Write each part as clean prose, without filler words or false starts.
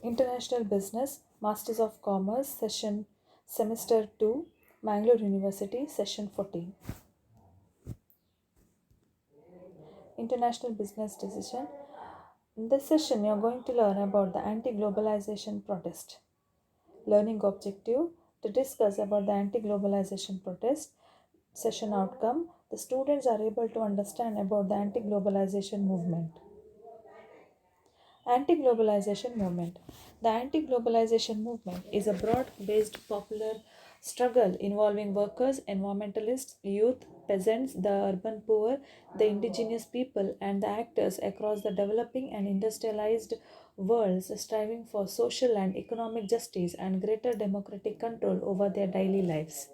International Business, Masters of Commerce, Session Semester 2, Mangalore University, Session 14. International Business Decision. In this session, you are going to learn about the Anti Globalization Protest. Learning objective to discuss about the Anti Globalization Protest. Session outcome. The students are able to understand about the Anti Globalization Movement. Anti Globalization Movement. The Anti Globalization Movement is a broad based popular struggle involving workers, environmentalists, youth, peasants, the urban poor, the indigenous people, and the actors across the developing and industrialized worlds striving for social and economic justice and greater democratic control over their daily lives.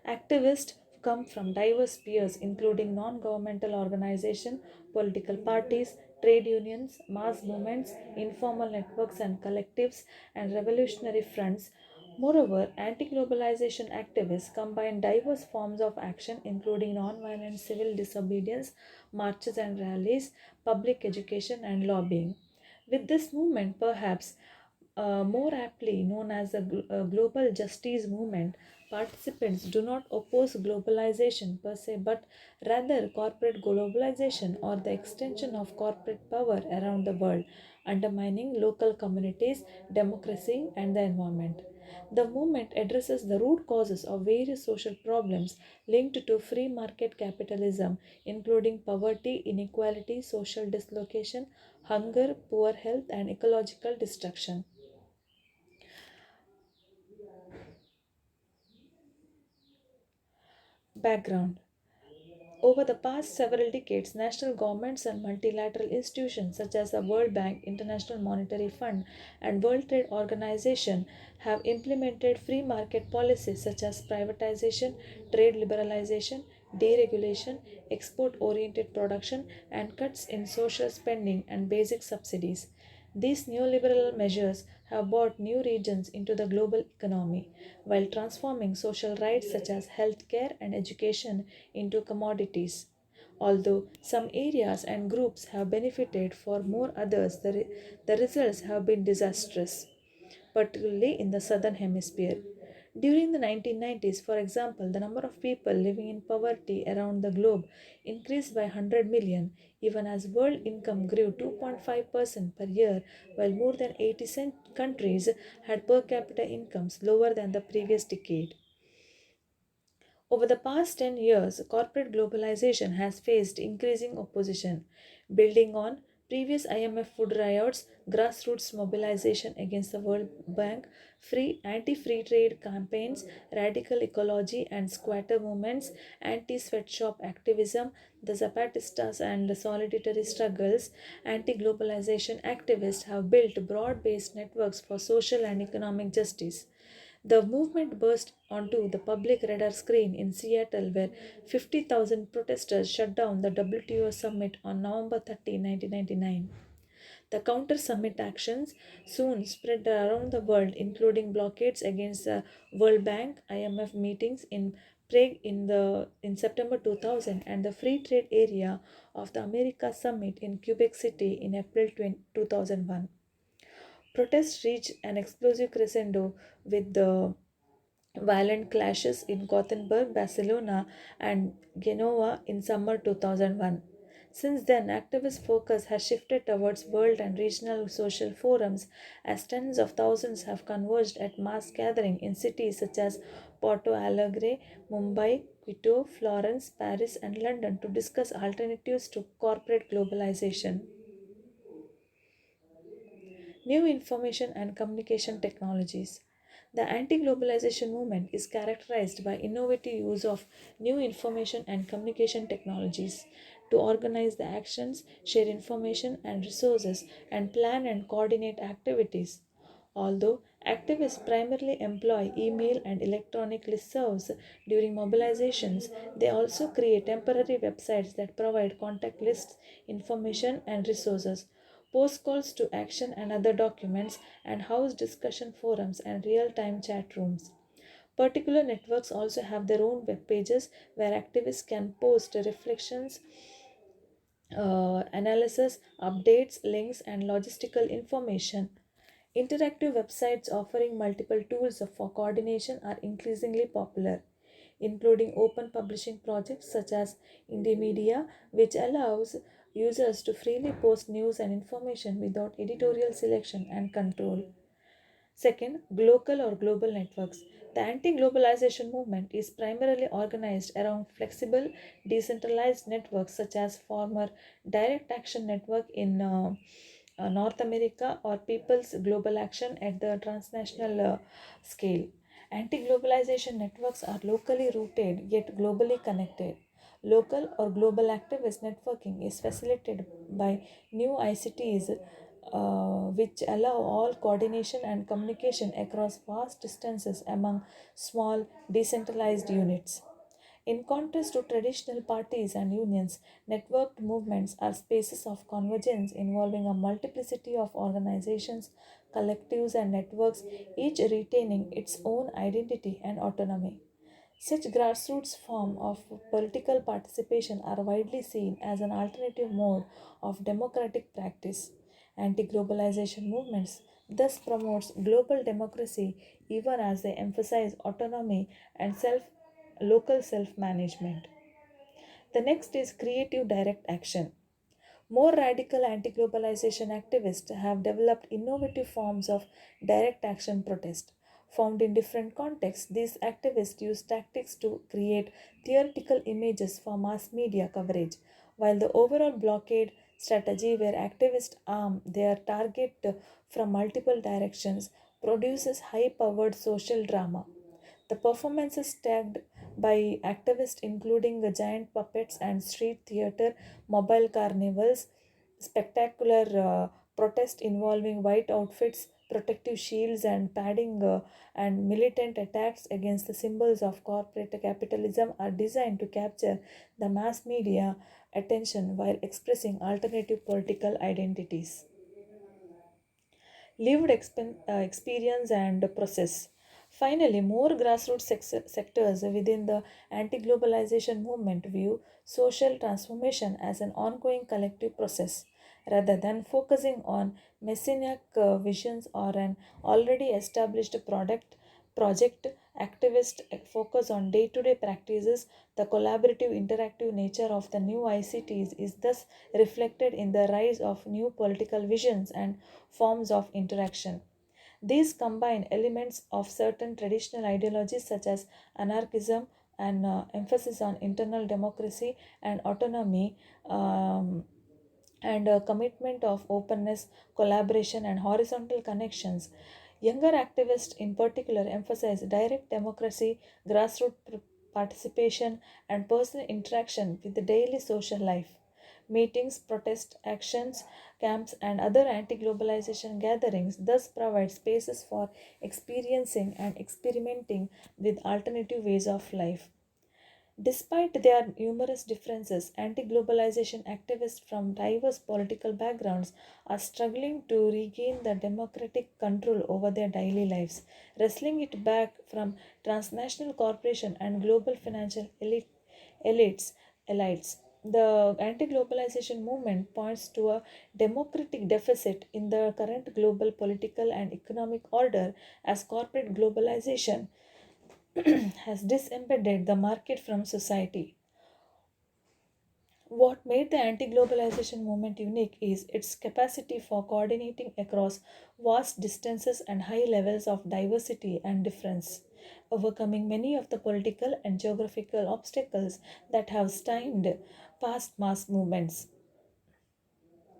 Activists come from diverse spheres, including non governmental organizations, political parties, trade unions, mass movements, informal networks and collectives, and revolutionary fronts. Moreover, anti globalization activists combine diverse forms of action, including non-violent civil disobedience, marches and rallies, public education, and lobbying. With this movement, perhaps more aptly known as the global justice movement, participants do not oppose globalization per se, but rather corporate globalization or the extension of corporate power around the world, undermining local communities, democracy, and the environment. The movement addresses the root causes of various social problems linked to free market capitalism, including poverty, inequality, social dislocation, hunger, poor health, and ecological destruction. Background. Over the past several decades, national governments and multilateral institutions such as the World Bank, International Monetary Fund, and World Trade Organization have implemented free market policies such as privatization, trade liberalization, deregulation, export oriented production, and cuts in social spending and basic subsidies. These neoliberal measures have brought new regions into the global economy while transforming social rights such as healthcare and education into commodities. Although some areas and groups have benefited, for more others, the results have been disastrous, particularly in the southern hemisphere. During the 1990s, for example, the number of people living in poverty around the globe increased by 100 million, even as world income grew 2.5% per year, while more than 80 countries had per capita incomes lower than the previous decade. Over the past 10 years, corporate globalization has faced increasing opposition, building on previous IMF food riots, grassroots mobilization against the World Bank, anti-free trade campaigns, radical ecology and squatter movements, anti-sweatshop activism, the Zapatistas and the solidarity struggles. Anti-globalization activists have built broad-based networks for social and economic justice. The movement burst onto the public radar screen in Seattle, where 50,000 protesters shut down the WTO summit on November 30, 1999. The counter summit actions soon spread around the world, including blockades against the World Bank IMF meetings in Prague in September 2000 and the Free Trade Area of the America Summit in Quebec City in April 2001. Protests reached an explosive crescendo with the violent clashes in Gothenburg, Barcelona, and Genoa in summer 2001. Since then, activist focus has shifted towards world and regional social forums as tens of thousands have converged at mass gathering in cities such as Porto Alegre, Mumbai, Quito, Florence, Paris, and London to discuss alternatives to corporate globalization. New information and communication technologies. The anti globalization movement is characterized by innovative use of new information and communication technologies to organize the actions, share information and resources, and plan and coordinate activities. Although activists primarily employ email and electronic listservs during mobilizations, they also create temporary websites that provide contact lists, information, and resources, post calls to action and other documents, and house discussion forums and real time chat rooms. Particular networks also have their own web pages where activists can post reflections, analysis, updates, links, and logistical information. Interactive websites offering multiple tools for coordination are increasingly popular, including open publishing projects such as Indymedia, which allows users to freely post news and information without editorial selection and control. Second, local or global networks. The anti globalization movement is primarily organized around flexible, decentralized networks such as former Direct Action Network in North America or People's Global Action at the transnational scale. Anti globalization networks are locally rooted yet globally connected. Local or global activist networking is facilitated by new ICTs which allow all coordination and communication across vast distances among small decentralized units. In contrast to traditional parties and unions, networked movements are spaces of convergence involving a multiplicity of organizations, collectives, and networks, each retaining its own identity and autonomy. Such grassroots form of political participation are widely seen as an alternative mode of democratic practice. Anti-globalization movements thus promotes global democracy even as they emphasize autonomy and local self-management. The next is creative direct action. More radical anti globalization activists have developed innovative forms of direct action protest. Found in different contexts, these activists use tactics to create theoretical images for mass media coverage, while the overall blockade strategy, where activists arm their target from multiple directions, produces high powered social drama. The performances tagged by activists, including the giant puppets and street theater, mobile carnivals, spectacular protest involving white outfits, protective shields, and padding, and militant attacks against the symbols of corporate capitalism are designed to capture the mass media attention while expressing alternative political identities. Experience and process. Finally, more grassroots sectors within the anti globalization movement view social transformation as an ongoing collective process rather than focusing on messianic visions or an already established project. Activists focus on day-to-day practices. The collaborative interactive nature of the new ICTs is thus reflected in the rise of new political visions and forms of interaction. These combine elements of certain traditional ideologies such as anarchism and emphasis on internal democracy and autonomy, and a commitment of openness, collaboration, and horizontal connections. Younger activists, in particular, emphasize direct democracy, grassroots participation, and personal interaction with the daily social life. Meetings, protest actions, camps, and other anti globalization gatherings thus provide spaces for experiencing and experimenting with alternative ways of life. Despite their numerous differences, anti globalization activists from diverse political backgrounds are struggling to regain the democratic control over their daily lives, wresting it back from transnational corporation and global financial elites. elites. The anti globalization movement points to a democratic deficit in the current global political and economic order as corporate globalization has disembedded the market from society. What made the anti globalization movement unique is its capacity for coordinating across vast distances and high levels of diversity and difference, overcoming many of the political and geographical obstacles that have stymied past mass movements.